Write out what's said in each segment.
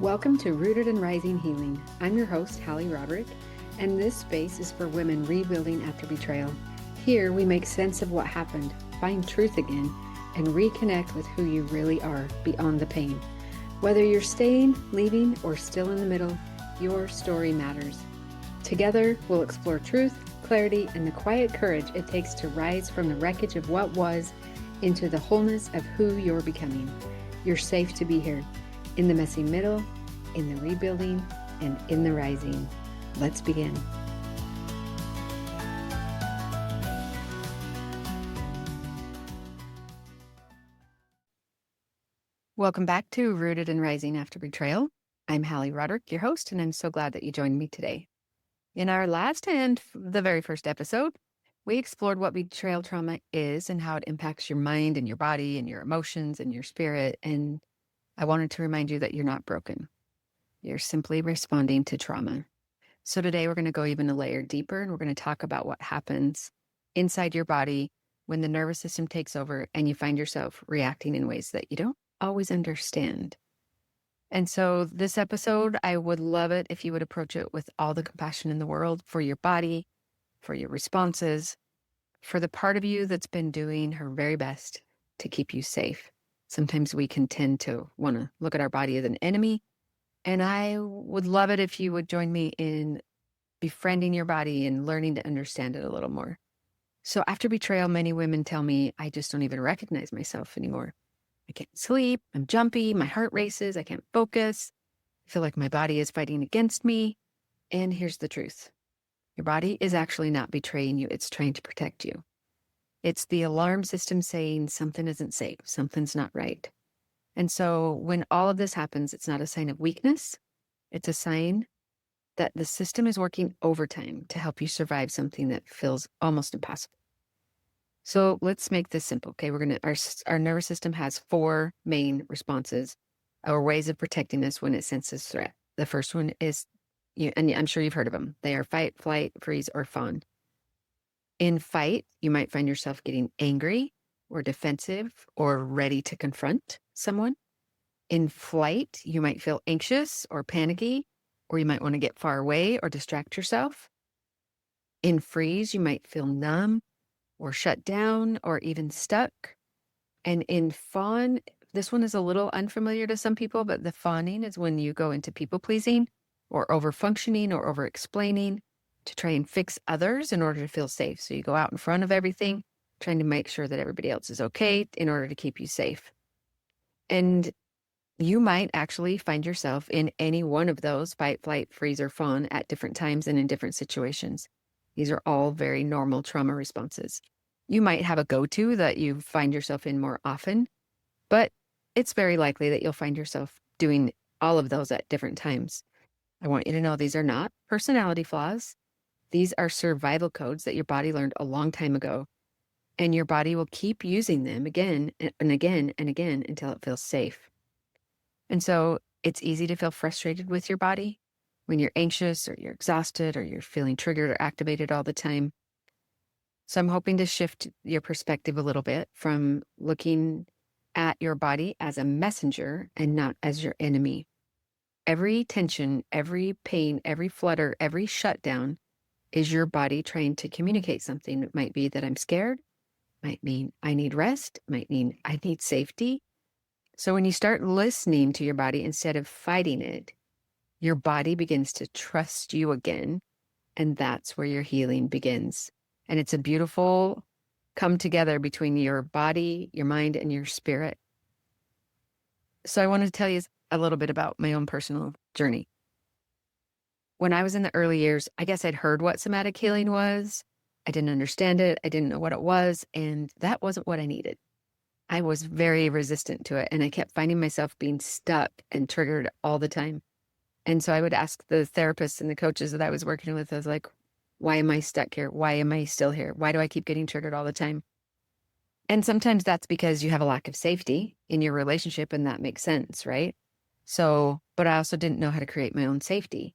Welcome to Rooted and Rising Healing. I'm your host, Hali, and this space is for women rebuilding after betrayal. Here we make sense of what happened, find truth again, and reconnect with who you really are beyond the pain. Whether you're staying, leaving, or still in the middle, your story matters. Together, we'll explore truth, clarity, and the quiet courage it takes to rise from the wreckage of what was into the wholeness of who you're becoming. You're safe to be here. In the messy middle, in the rebuilding, and in the rising. Let's begin. Welcome back to Rooted and Rising After Betrayal. I'm Hali, your host, and I'm so glad that you joined me today. In our last and the very first episode, we explored what betrayal trauma is and how it impacts your mind and your body and your emotions and your spirit. And I wanted to remind you that you're not broken. You're simply responding to trauma. So today we're going to go even a layer deeper, and we're going to talk about what happens inside your body when the nervous system takes over and you find yourself reacting in ways that you don't always understand. And so this episode, I would love it if you would approach it with all the compassion in the world for your body, for your responses, for the part of you that's been doing her very best to keep you safe. Sometimes we can tend to want to look at our body as an enemy. And I would love it if you would join me in befriending your body and learning to understand it a little more. So after betrayal, many women tell me, I just don't even recognize myself anymore. I can't sleep. I'm jumpy. My heart races. I can't focus. I feel like my body is fighting against me. And here's the truth. Your body is actually not betraying you. It's trying to protect you. It's the alarm system saying something isn't safe, something's not right. And so when all of this happens, it's not a sign of weakness. It's a sign that the system is working overtime to help you survive something that feels almost impossible. So let's make this simple, okay? Our nervous system has four main responses or ways of protecting us when it senses threat. The first one is, and I'm sure you've heard of them. They are fight, flight, freeze, or fawn. In fight, you might find yourself getting angry or defensive or ready to confront someone. In flight, you might feel anxious or panicky, or you might want to get far away or distract yourself. In freeze, you might feel numb or shut down or even stuck. And in fawn, this one is a little unfamiliar to some people, but the fawning is when you go into people pleasing or over functioning or over explaining to try and fix others in order to feel safe. So you go out in front of everything, trying to make sure that everybody else is okay in order to keep you safe. And you might actually find yourself in any one of those fight, flight, freeze, or fawn at different times and in different situations. These are all very normal trauma responses. You might have a go-to that you find yourself in more often, but it's very likely that you'll find yourself doing all of those at different times. I want you to know these are not personality flaws. These are survival codes that your body learned a long time ago, and your body will keep using them again and again and again until it feels safe. And so it's easy to feel frustrated with your body when you're anxious or you're exhausted or you're feeling triggered or activated all the time. So I'm hoping to shift your perspective a little bit from looking at your body as a messenger and not as your enemy. Every tension, every pain, every flutter, every shutdown is your body trying to communicate something. It might be that I'm scared, might mean I need rest, might mean I need safety. So when you start listening to your body instead of fighting it, your body begins to trust you again, and that's where your healing begins. And it's a beautiful come together between your body, your mind, and your spirit. So I wanted to tell you a little bit about my own personal journey. When I was in the early years, I guess I'd heard what somatic healing was. I didn't understand it. I didn't know what it was. And that wasn't what I needed. I was very resistant to it. And I kept finding myself being stuck and triggered all the time. And so I would ask the therapists and the coaches that I was working with, I was like, why am I stuck here? Why am I still here? Why do I keep getting triggered all the time? And sometimes that's because you have a lack of safety in your relationship, and that makes sense, right? So, but I also didn't know how to create my own safety.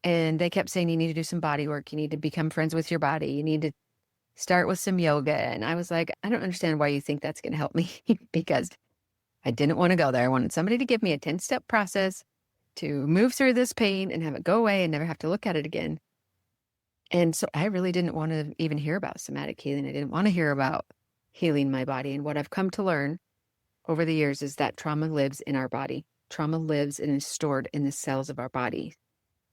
And they kept saying, you need to do some body work. You need to become friends with your body. You need to start with some yoga. And I was like, I don't understand why you think that's going to help me because I didn't want to go there. I wanted somebody to give me a 10-step process to move through this pain and have it go away and never have to look at it again. And so I really didn't want to even hear about somatic healing. I didn't want to hear about healing my body. And what I've come to learn over the years is that trauma lives in our body. Trauma lives and is stored in the cells of our body.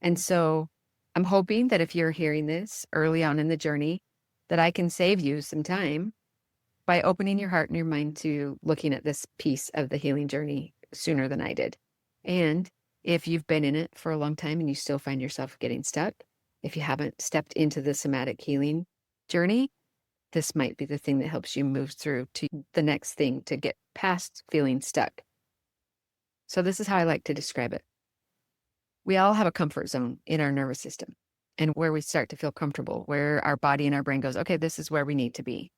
And so I'm hoping that if you're hearing this early on in the journey, that I can save you some time by opening your heart and your mind to looking at this piece of the healing journey sooner than I did. And if you've been in it for a long time and you still find yourself getting stuck, if you haven't stepped into the somatic healing journey, this might be the thing that helps you move through to the next thing to get past feeling stuck. So this is how I like to describe it. We all have a comfort zone in our nervous system and where we start to feel comfortable, where our body and our brain goes, okay, this is where we need to be.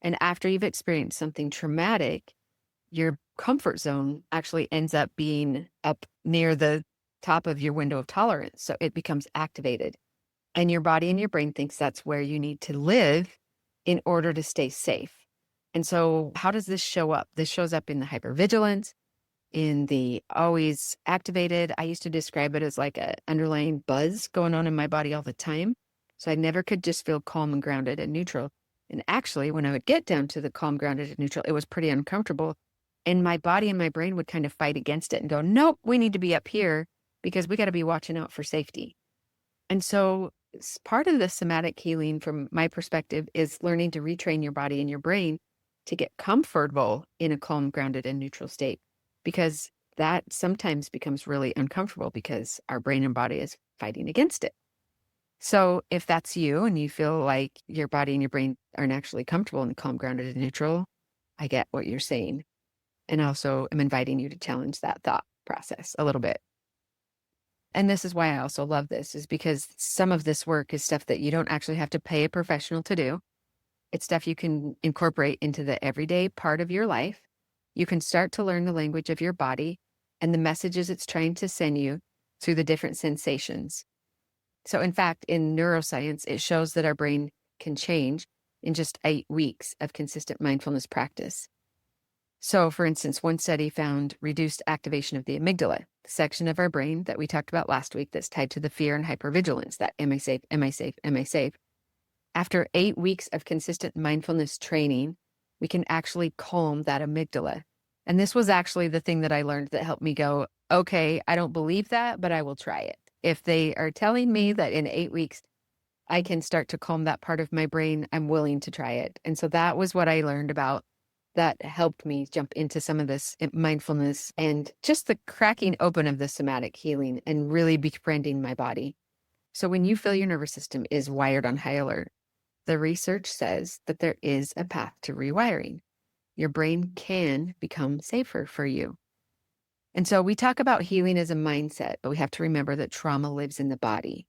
And after you've experienced something traumatic, your comfort zone actually ends up being up near the top of your window of tolerance. So it becomes activated. And your body and your brain thinks that's where you need to live in order to stay safe. And so how does this show up? This shows up in the hypervigilance, in the always activated. I used to describe it as like an underlying buzz going on in my body all the time. So I never could just feel calm and grounded and neutral. And actually, when I would get down to the calm, grounded, and neutral, it was pretty uncomfortable. And my body and my brain would kind of fight against it and go, nope, we need to be up here because we got to be watching out for safety. And so part of the somatic healing, from my perspective, is learning to retrain your body and your brain to get comfortable in a calm, grounded, and neutral state, because that sometimes becomes really uncomfortable because our brain and body is fighting against it. So if that's you and you feel like your body and your brain aren't actually comfortable in calm, grounded, and neutral, I get what you're saying. And also am inviting you to challenge that thought process a little bit. And this is why I also love this, is because some of this work is stuff that you don't actually have to pay a professional to do. It's stuff you can incorporate into the everyday part of your life. You can start to learn the language of your body and the messages it's trying to send you through the different sensations. So in fact, in neuroscience, it shows that our brain can change in just 8 weeks of consistent mindfulness practice. So for instance, one study found reduced activation of the amygdala, the section of our brain that we talked about last week that's tied to the fear and hypervigilance, that am I safe, am I safe, am I safe? After 8 weeks of consistent mindfulness training, we can actually calm that amygdala. And this was actually the thing that I learned that helped me go, okay, I don't believe that, but I will try it. If they are telling me that in 8 weeks, I can start to calm that part of my brain, I'm willing to try it. And so that was what I learned about that helped me jump into some of this mindfulness and just the cracking open of the somatic healing and really befriending my body. So when you feel your nervous system is wired on high alert, the research says that there is a path to rewiring. Your brain can become safer for you. And so we talk about healing as a mindset, but we have to remember that trauma lives in the body.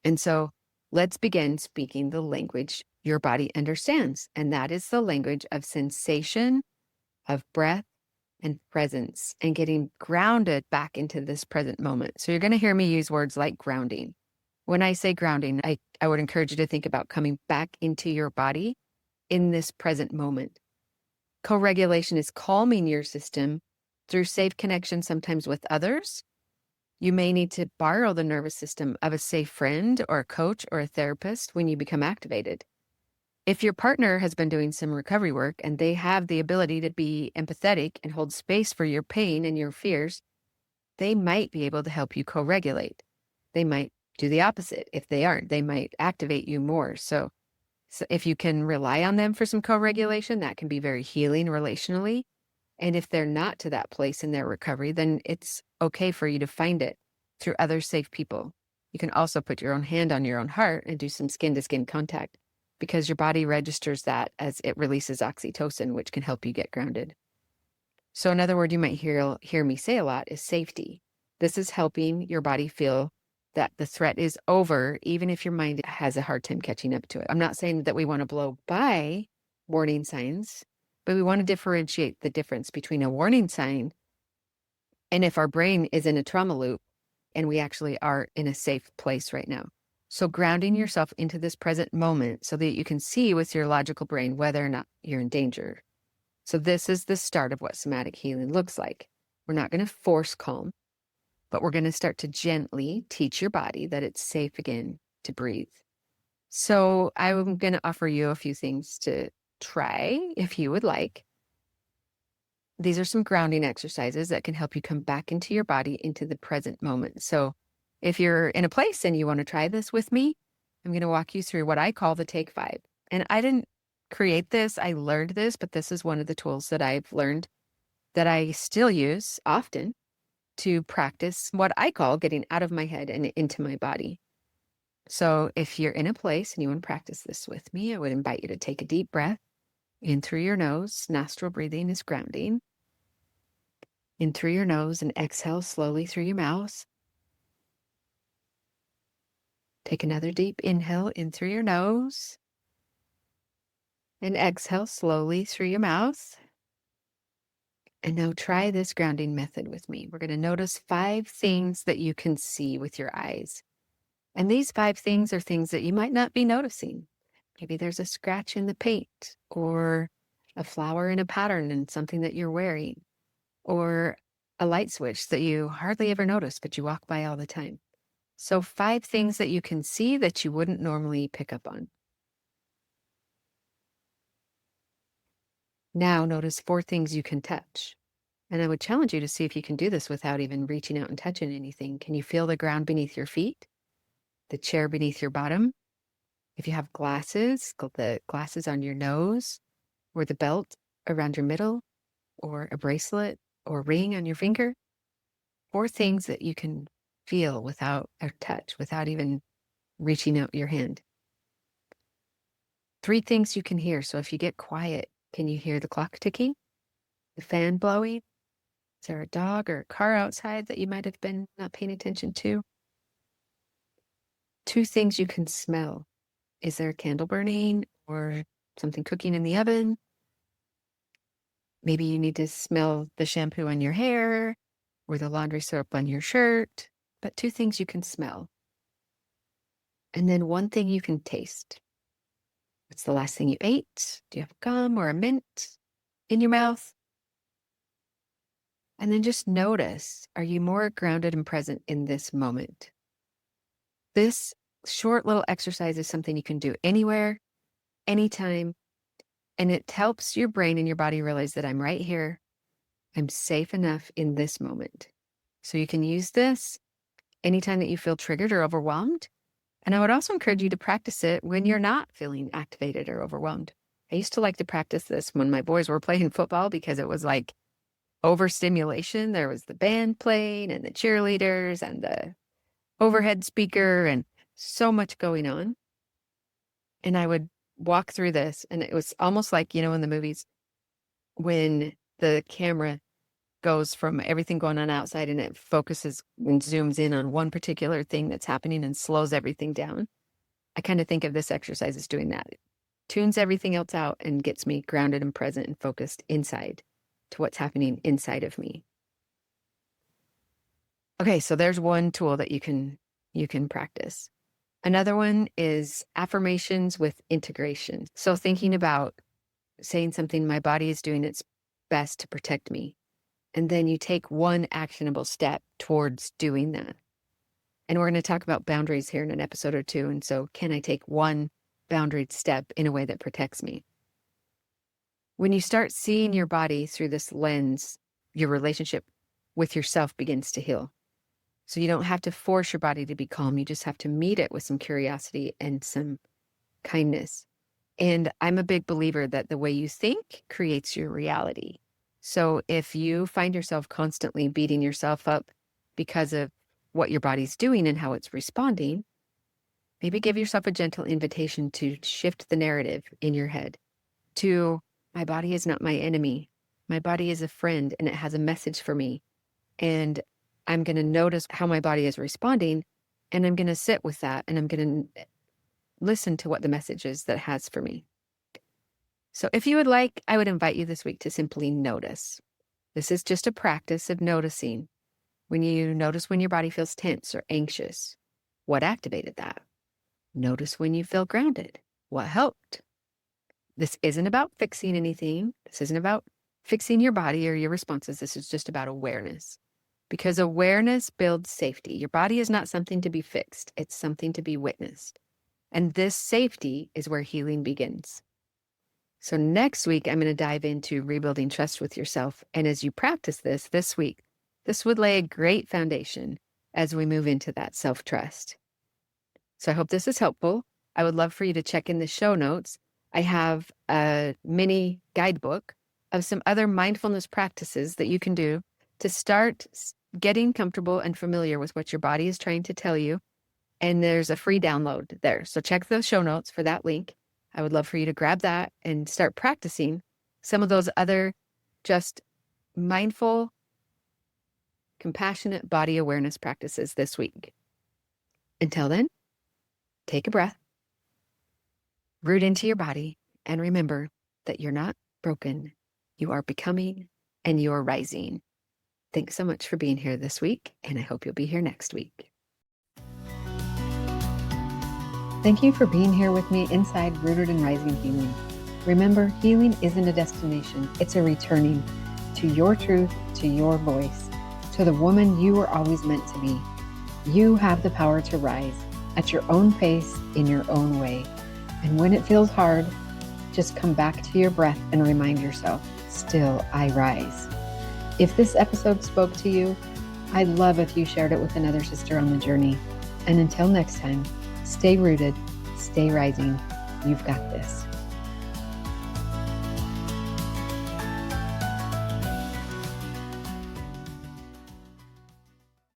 And so let's begin speaking the language your body understands. And that is the language of sensation, of breath, and presence, and getting grounded back into this present moment. So you're going to hear me use words like grounding. When I say grounding, I would encourage you to think about coming back into your body in this present moment. Co-regulation is calming your system through safe connection, sometimes with others. You may need to borrow the nervous system of a safe friend or a coach or a therapist when you become activated. If your partner has been doing some recovery work and they have the ability to be empathetic and hold space for your pain and your fears, they might be able to help you co-regulate. They might do the opposite. If they aren't, they might activate you more. So if you can rely on them for some co-regulation, that can be very healing relationally. And if they're not to that place in their recovery, then it's okay for you to find it through other safe people. You can also put your own hand on your own heart and do some skin-to-skin contact, because your body registers that as it releases oxytocin, which can help you get grounded. So another word you might hear me say a lot is safety. This is helping your body feel that the threat is over, even if your mind has a hard time catching up to it. I'm not saying that we want to blow by warning signs, but we want to differentiate the difference between a warning sign and if our brain is in a trauma loop and we actually are in a safe place right now. So grounding yourself into this present moment so that you can see with your logical brain whether or not you're in danger. So this is the start of what somatic healing looks like. We're not going to force calm. but we're going to start to gently teach your body that it's safe again to breathe. So I'm going to offer you a few things to try if you would like. These are some grounding exercises that can help you come back into your body, into the present moment. So if you're in a place and you want to try this with me, I'm going to walk you through what I call the Take 5. And I didn't create this, I learned this, but this is one of the tools that I've learned that I still use often to practice what I call getting out of my head and into my body. So if you're in a place and you want to practice this with me, I would invite you to take a deep breath in through your nose. Nostril breathing is grounding. In through your nose and exhale slowly through your mouth. Take another deep inhale in through your nose and exhale slowly through your mouth. And now try this grounding method with me. We're going to notice 5 things that you can see with your eyes. And these 5 things are things that you might not be noticing. Maybe there's a scratch in the paint, or a flower in a pattern in something that you're wearing, or a light switch that you hardly ever notice, but you walk by all the time. So 5 things that you can see that you wouldn't normally pick up on. Now notice 4 things you can touch. And I would challenge you to see if you can do this without even reaching out and touching anything. Can you feel the ground beneath your feet? The chair beneath your bottom? If you have glasses, the glasses on your nose, or the belt around your middle, or a bracelet or ring on your finger. 4 things that you can feel without a touch, without even reaching out your hand. 3 things you can hear. So if you get quiet, can you hear the clock ticking? The fan blowing? Is there a dog or a car outside that you might have been not paying attention to? 2 things you can smell. Is there a candle burning or something cooking in the oven? Maybe you need to smell the shampoo on your hair or the laundry soap on your shirt, but 2 things you can smell. And then 1 thing you can taste. What's the last thing you ate? Do you have gum or a mint in your mouth? And then just notice, are you more grounded and present in this moment? This short little exercise is something you can do anywhere, anytime, and it helps your brain and your body realize that I'm right here. I'm safe enough in this moment. So you can use this anytime that you feel triggered or overwhelmed. And I would also encourage you to practice it when you're not feeling activated or overwhelmed. I used to like to practice this when my boys were playing football because it was like overstimulation. There was the band playing and the cheerleaders and the overhead speaker and so much going on. And I would walk through this, and it was almost like, in the movies when the camera goes from everything going on outside and it focuses and zooms in on one particular thing that's happening and slows everything down. I kind of think of this exercise as doing that. It tunes everything else out and gets me grounded and present and focused inside to what's happening inside of me. Okay, so there's one tool that you can practice. Another one is affirmations with integration. So thinking about saying something, my body is doing its best to protect me. And then you take 1 actionable step towards doing that. And we're going to talk about boundaries here in an episode or 2. And so can I take 1 boundaried step in a way that protects me? When you start seeing your body through this lens, your relationship with yourself begins to heal. So you don't have to force your body to be calm. You just have to meet it with some curiosity and some kindness. And I'm a big believer that the way you think creates your reality. So if you find yourself constantly beating yourself up because of what your body's doing and how it's responding, maybe give yourself a gentle invitation to shift the narrative in your head to, my body is not my enemy. My body is a friend and it has a message for me. And I'm going to notice how my body is responding, and I'm going to sit with that, and I'm going to listen to what the message is that it has for me. So if you would like, I would invite you this week to simply notice. This is just a practice of noticing. When you notice when your body feels tense or anxious, what activated that? Notice when you feel grounded. What helped? This isn't about fixing anything. This isn't about fixing your body or your responses. This is just about awareness. because awareness builds safety. Your body is not something to be fixed. It's something to be witnessed. And this safety is where healing begins. So next week, I'm going to dive into rebuilding trust with yourself. And as you practice this week, this would lay a great foundation as we move into that self-trust. So I hope this is helpful. I would love for you to check in the show notes. I have a mini guidebook of some other mindfulness practices that you can do to start getting comfortable and familiar with what your body is trying to tell you. And there's a free download there. So check the show notes for that link. I would love for you to grab that and start practicing some of those other just mindful, compassionate body awareness practices this week. Until then, take a breath, root into your body, and remember that you're not broken. You are becoming and you are rising. Thanks so much for being here this week, and I hope you'll be here next week. Thank you for being here with me inside Rooted and Rising Healing. Remember, healing isn't a destination. It's a returning to your truth, to your voice, to the woman you were always meant to be. You have the power to rise at your own pace, in your own way. And when it feels hard, just come back to your breath and remind yourself, still I rise. If this episode spoke to you, I'd love if you shared it with another sister on the journey. And until next time, stay rooted, stay rising. You've got this.